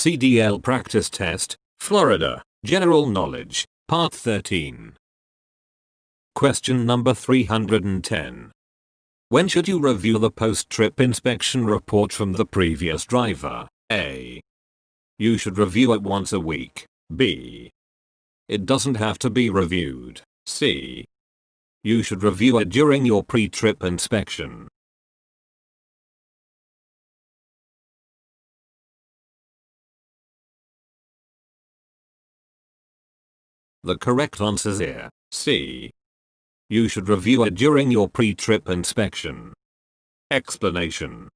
CDL Practice Test, Florida, General Knowledge, Part 13. Question number 310. When should you review the post-trip inspection report from the previous driver? A. You should review it once a week. B. It doesn't have to be reviewed. C. You should review it during your pre-trip inspection. The correct answer is here, C. You should review it during your pre-trip inspection. Explanation.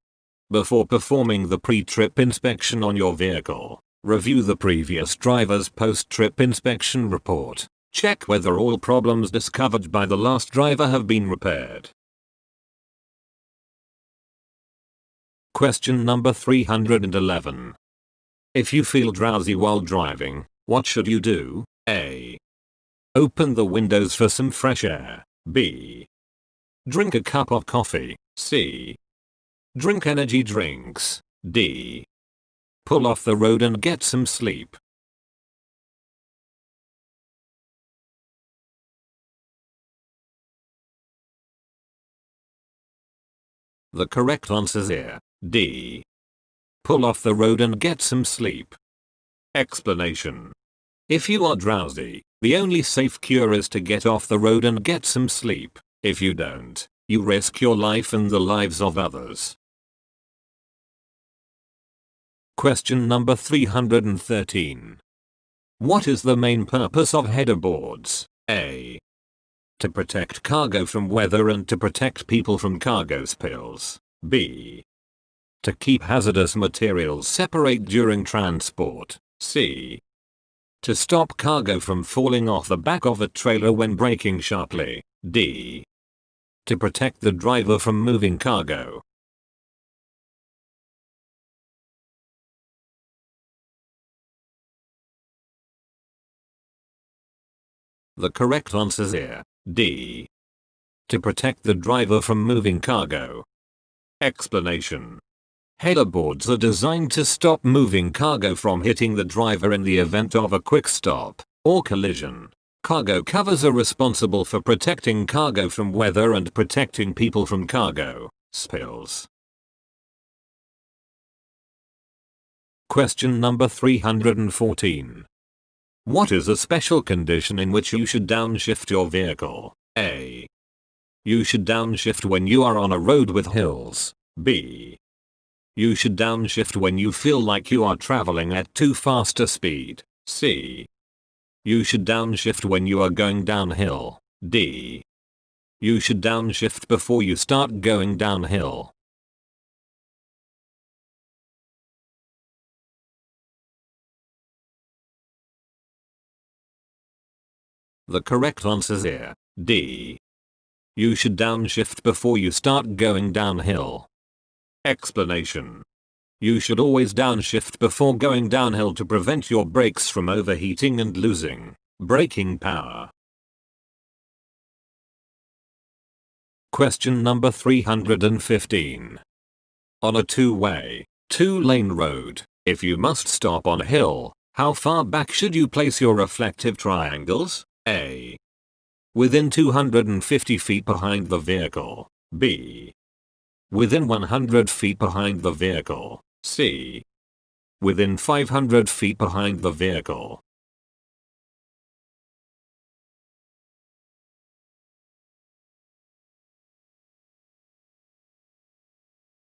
Before performing the pre-trip inspection on your vehicle, review the previous driver's post-trip inspection report. Check whether all problems discovered by the last driver have been repaired. Question number 311. If you feel drowsy while driving, what should you do? A. Open the windows for some fresh air. B. Drink a cup of coffee. C. Drink energy drinks. D. Pull off the road and get some sleep. The correct answer is here, D. Pull off the road and get some sleep. Explanation. If you are drowsy, the only safe cure is to get off the road and get some sleep. If you don't, you risk your life and the lives of others. Question number 313. What is the main purpose of header boards? A. To protect cargo from weather and to protect people from cargo spills. B. To keep hazardous materials separate during transport. C. To stop cargo from falling off the back of a trailer when braking sharply. D. To protect the driver from moving cargo. The correct answer is here, D. To protect the driver from moving cargo. Explanation. Header boards are designed to stop moving cargo from hitting the driver in the event of a quick stop or collision. Cargo covers are responsible for protecting cargo from weather and protecting people from cargo spills. Question number 314. What is a special condition in which you should downshift your vehicle? A. You should downshift when you are on a road with hills. B. You should downshift when you feel like you are traveling at too fast a speed. C. You should downshift when you are going downhill. D. You should downshift before you start going downhill. The correct answer is here, D. You should downshift before you start going downhill. Explanation. You should always downshift before going downhill to prevent your brakes from overheating and losing braking power. Question number 315. On a two-way, two-lane road, if you must stop on a hill, how far back should you place your reflective triangles? A. Within 250 feet behind the vehicle. B. Within 100 feet behind the vehicle. C. Within 500 feet behind the vehicle.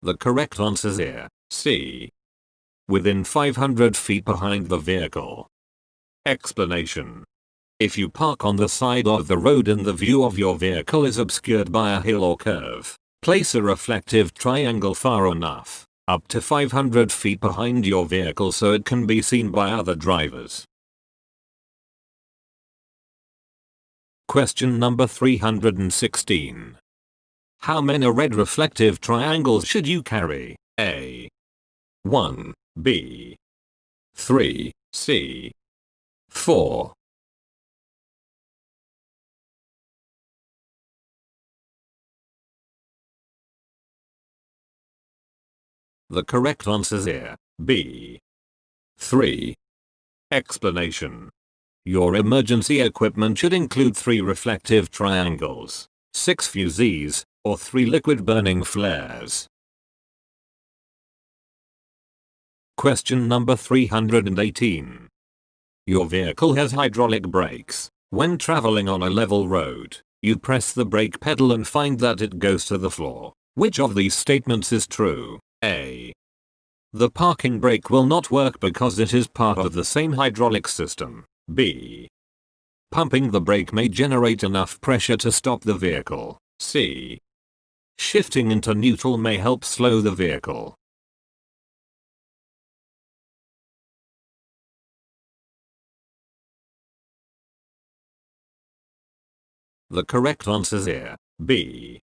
The correct answer is here, C. Within 500 feet behind the vehicle. Explanation. If you park on the side of the road and the view of your vehicle is obscured by a hill or curve, place a reflective triangle far enough, up to 500 feet behind your vehicle so it can be seen by other drivers. Question number 316. How many red reflective triangles should you carry? A. 1. B. 3. C. 4. The correct answer is here, B. 3. Explanation. Your emergency equipment should include 3 reflective triangles, 6 fusees, or 3 liquid burning flares. Question number 318. Your vehicle has hydraulic brakes. When traveling on a level road, you press the brake pedal and find that it goes to the floor. Which of these statements is true? A. The parking brake will not work because it is part of the same hydraulic system. B. Pumping the brake may generate enough pressure to stop the vehicle. C. Shifting into neutral may help slow the vehicle. The correct answer is here, B.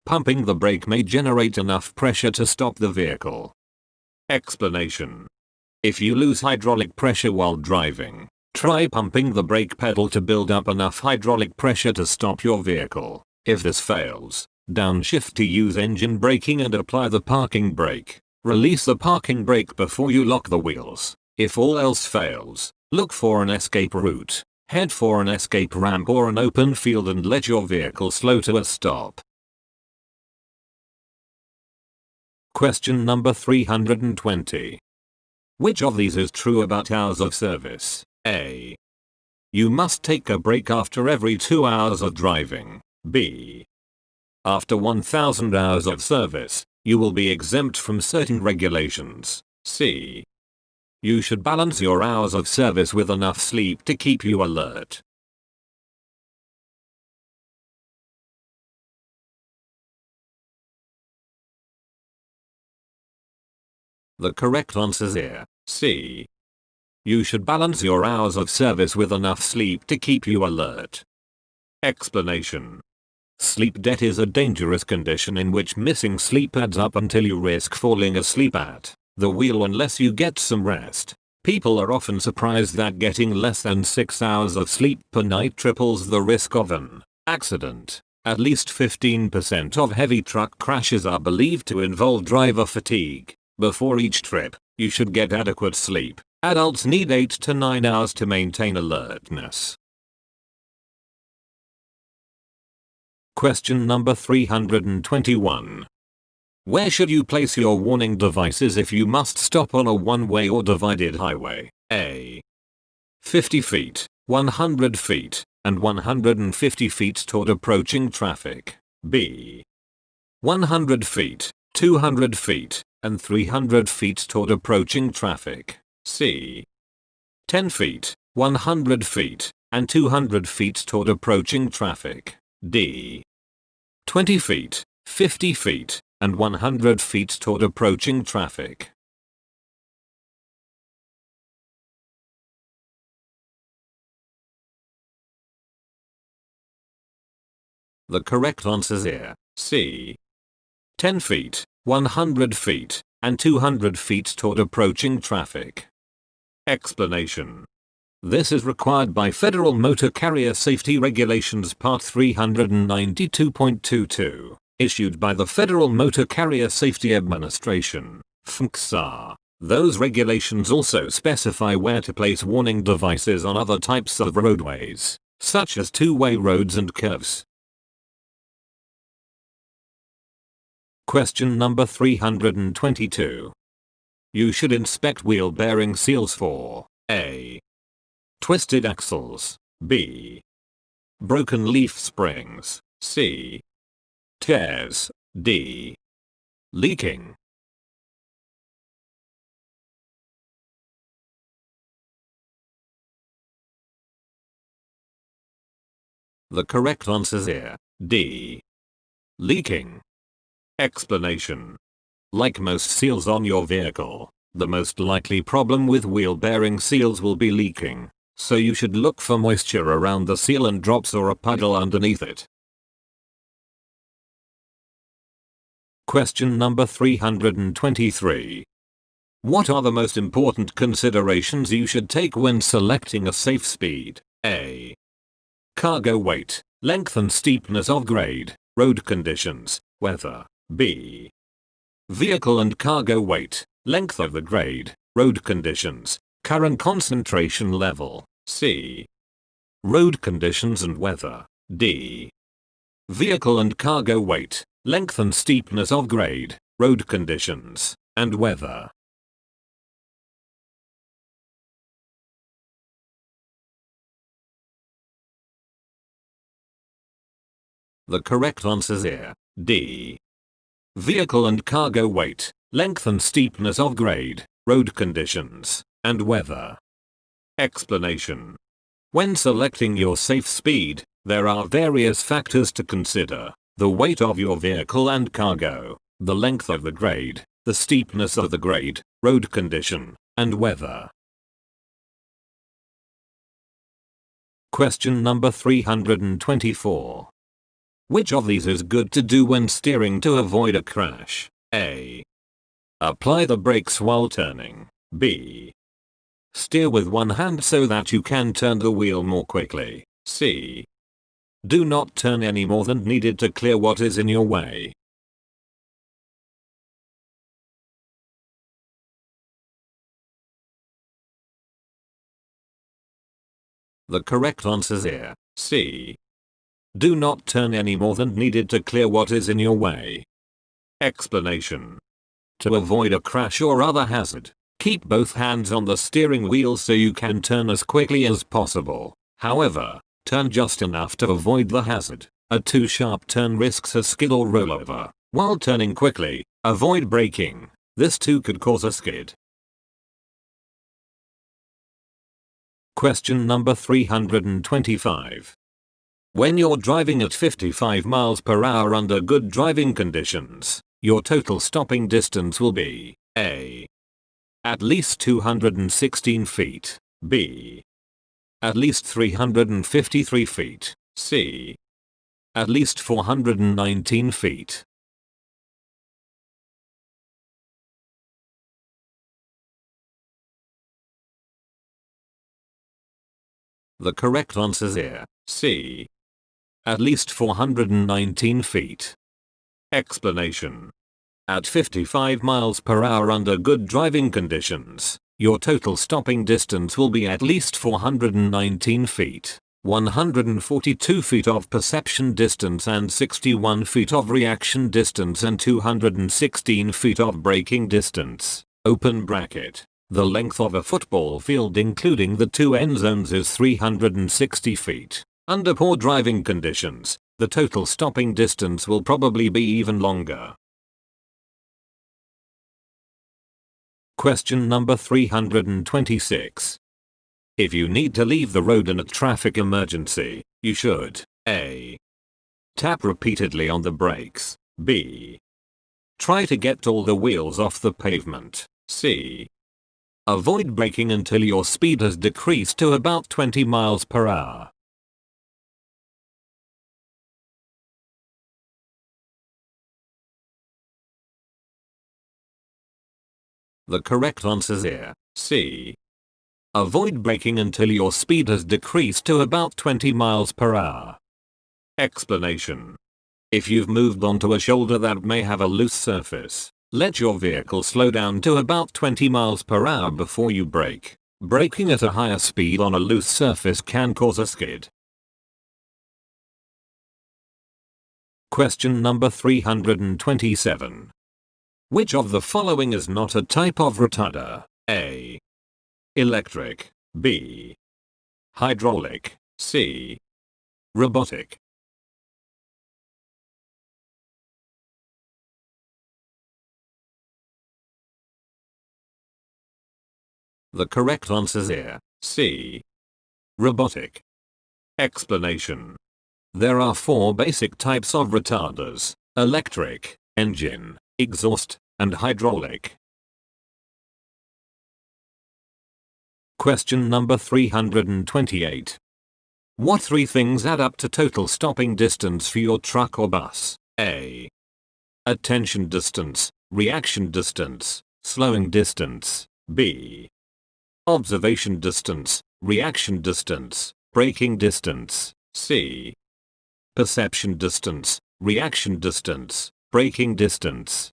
Pumping the brake may generate enough pressure to stop the vehicle. Explanation. If you lose hydraulic pressure while driving, try pumping the brake pedal to build up enough hydraulic pressure to stop your vehicle. If this fails, downshift to use engine braking and apply the parking brake. Release the parking brake before you lock the wheels. If all else fails, look for an escape route. Head for an escape ramp or an open field and let your vehicle slow to a stop. Question number 320. Which of these is true about hours of service? A. You must take a break after every 2 hours of driving. B. After 1000 hours of service, you will be exempt from certain regulations. C. You should balance your hours of service with enough sleep to keep you alert. The correct answer is here, C. You should balance your hours of service with enough sleep to keep you alert. Explanation. Sleep debt is a dangerous condition in which missing sleep adds up until you risk falling asleep at the wheel unless you get some rest. People are often surprised that getting less than 6 hours of sleep per night triples the risk of an accident. At least 15% of heavy truck crashes are believed to involve driver fatigue. Before each trip, you should get adequate sleep. Adults need 8 to 9 hours to maintain alertness. Question number 321. Where should you place your warning devices if you must stop on a one-way or divided highway? A. 50 feet, 100 feet, and 150 feet toward approaching traffic. B. 100 feet, 200 feet, and 300 feet toward approaching traffic. C. 10 feet, 100 feet, and 200 feet toward approaching traffic. D. 20 feet, 50 feet, and 100 feet toward approaching traffic. The correct answer is here, C. 10 feet, 100 feet, and 200 feet toward approaching traffic. Explanation. This is required by Federal Motor Carrier Safety Regulations Part 392.22, issued by the Federal Motor Carrier Safety Administration, FMCSA. Those regulations also specify where to place warning devices on other types of roadways, such as two-way roads and curves. Question number 322. You should inspect wheel bearing seals for A. Twisted axles. B. Broken leaf springs. C. Tears. D. Leaking. The correct answer is here, D. Leaking. Explanation. Like most seals on your vehicle, the most likely problem with wheel bearing seals will be leaking, so you should look for moisture around the seal and drops or a puddle underneath it. Question number 323. What are the most important considerations you should take when selecting a safe speed? A. Cargo weight, length and steepness of grade, road conditions, weather. B. Vehicle and cargo weight, length of the grade, Road conditions, current concentration level. C. Road conditions and weather. D. Vehicle and cargo weight, length and steepness of grade, road conditions, and weather. The correct answers here. D. Vehicle and cargo weight, length and steepness of grade, road conditions, and weather. Explanation. When selecting your safe speed, there are various factors to consider: the weight of your vehicle and cargo, the length of the grade, the steepness of the grade, road condition, and weather. Question number 324. Which of these is good to do when steering to avoid a crash? A. Apply the brakes while turning. B. Steer with one hand so that you can turn the wheel more quickly. C. Do not turn any more than needed to clear what is in your way. The correct answers here. C. Do not turn any more than needed to clear what is in your way. Explanation. To avoid a crash or other hazard, keep both hands on the steering wheel so you can turn as quickly as possible. However, turn just enough to avoid the hazard. A too sharp turn risks a skid or rollover. While turning quickly, avoid braking. This too could cause a skid. Question number 325. When you're driving at 55 miles per hour under good driving conditions, your total stopping distance will be A. At least 216 feet. B. At least 353 feet. C. At least 419 feet. The correct answers here. C. At least 419 feet. Explanation. At 55 miles per hour under good driving conditions, your total stopping distance will be at least 419 feet, 142 feet of perception distance and 61 feet of reaction distance and 216 feet of braking distance. Open bracket. The length of a football field including the two end zones is 360 feet. Under poor driving conditions, the total stopping distance will probably be even longer. Question number 326. If you need to leave the road in a traffic emergency, you should A. Tap repeatedly on the brakes. B. Try to get all the wheels off the pavement. C. Avoid braking until your speed has decreased to about 20 miles per hour. The correct answers here. C. Avoid braking until your speed has decreased to about 20 miles per hour. Explanation. If you've moved onto a shoulder that may have a loose surface, let your vehicle slow down to about 20 miles per hour before you brake. Braking at a higher speed on a loose surface can cause a skid. Question number 327. Which of the following is not a type of retarder? A. Electric. B. Hydraulic. C. Robotic. The correct answers here. C. Robotic. Explanation. There are four basic types of retarders: electric, engine, exhaust, and hydraulic. Question number 328. What three things add up to total stopping distance for your truck or bus? A. Attention distance, reaction distance, slowing distance. B. Observation distance, reaction distance, braking distance. C. Perception distance, reaction distance, braking distance.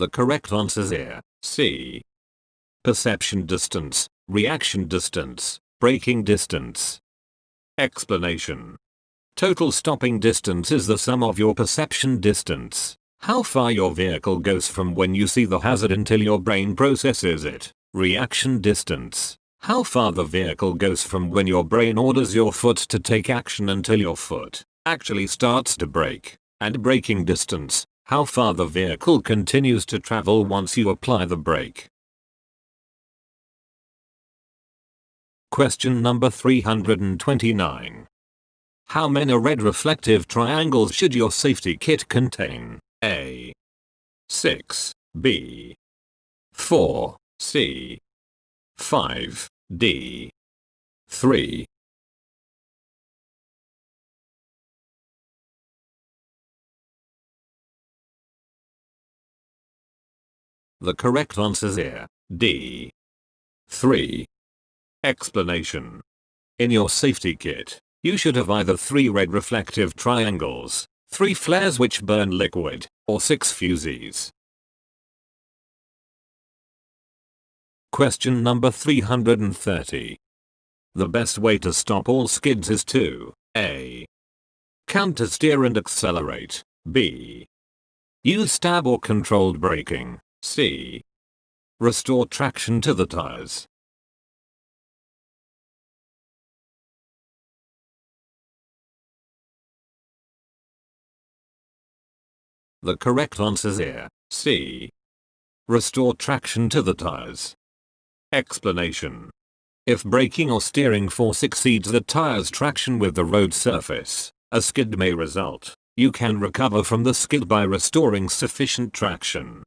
The correct answers here. C. Perception distance, reaction distance, braking distance. Explanation. Total stopping distance is the sum of your perception distance, how far your vehicle goes from when you see the hazard until your brain processes it. Reaction distance, how far the vehicle goes from when your brain orders your foot to take action until your foot actually starts to brake. And braking distance, how far the vehicle continues to travel once you apply the brake. Question number 329. How many red reflective triangles should your safety kit contain? A. 6. B. 4. C. 5. D. 3. The correct answers here. D. 3. Explanation. In your safety kit, you should have either 3 red reflective triangles, 3 flares which burn liquid, or 6 fusees. Question number 330. The best way to stop all skids is to A. Counter steer and accelerate. B. Use stab or controlled braking. C. Restore traction to the tires. The correct answers here. C. Restore traction to the tires. Explanation. If braking or steering force exceeds the tire's traction with the road surface, a skid may result. You can recover from the skid by restoring sufficient traction.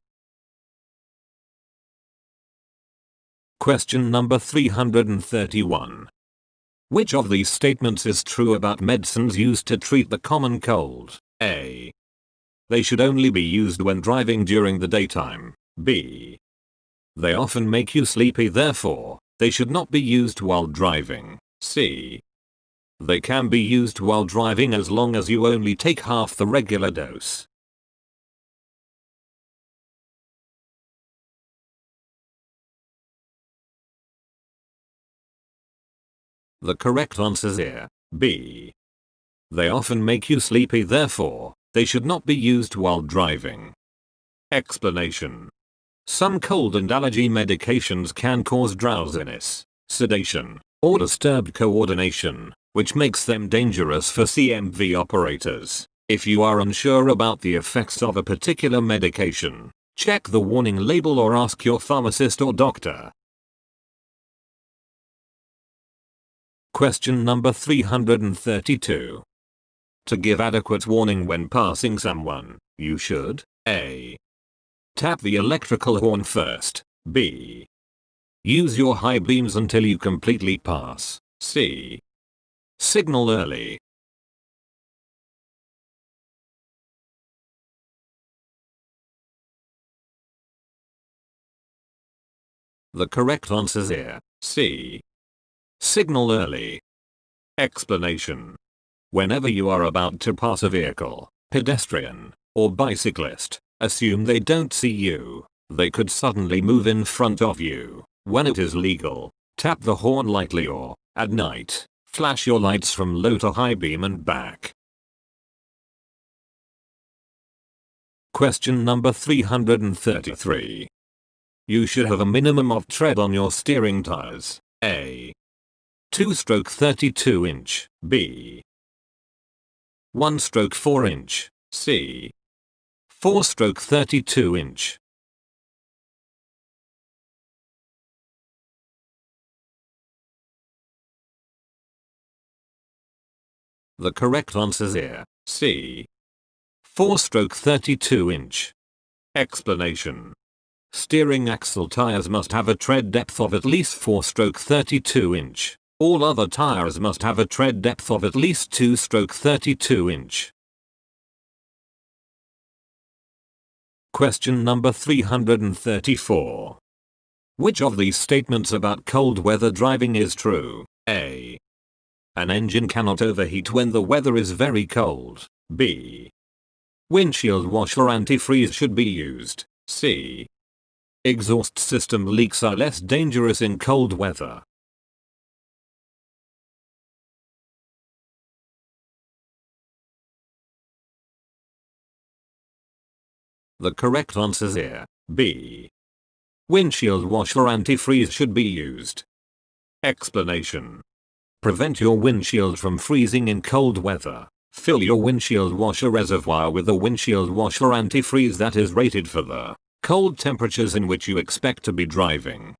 Question number 331. Which of these statements is true about medicines used to treat the common cold? A. They should only be used when driving during the daytime. B. They often make you sleepy, therefore, they should not be used while driving. C. They can be used while driving as long as you only take half the regular dose. The correct answers here. B. They often make you sleepy, therefore, they should not be used while driving. Explanation. Some cold and allergy medications can cause drowsiness, sedation, or disturbed coordination, which makes them dangerous for CMV operators. If you are unsure about the effects of a particular medication, check the warning label or ask your pharmacist or doctor. Question number 332. To give adequate warning when passing someone, you should A. Tap the electrical horn first. B. Use your high beams until you completely pass. C. Signal early. The correct answers here. C. Signal early. Explanation. Whenever you are about to pass a vehicle, pedestrian, or bicyclist, assume they don't see you. They could suddenly move in front of you. When it is legal, tap the horn lightly or, at night, flash your lights from low to high beam and back. Question number 333. You should have a minimum of tread on your steering tires. A. 2-stroke 32 inch. B. 1-stroke 4 inch. C. 4-stroke 32 inch. The correct answers here. C. 4-stroke 32 inch. Explanation. Steering axle tires must have a tread depth of at least 4-stroke 32 inch. All other tires must have a tread depth of at least 2-stroke 32 inch. Question number 334. Which of these statements about cold weather driving is true? A. An engine cannot overheat when the weather is very cold. B. Windshield washer antifreeze should be used. C. Exhaust system leaks are less dangerous in cold weather. The correct answer is B. Windshield washer antifreeze should be used. Explanation. Prevent your windshield from freezing in cold weather. Fill your windshield washer reservoir with a windshield washer antifreeze that is rated for the cold temperatures in which you expect to be driving.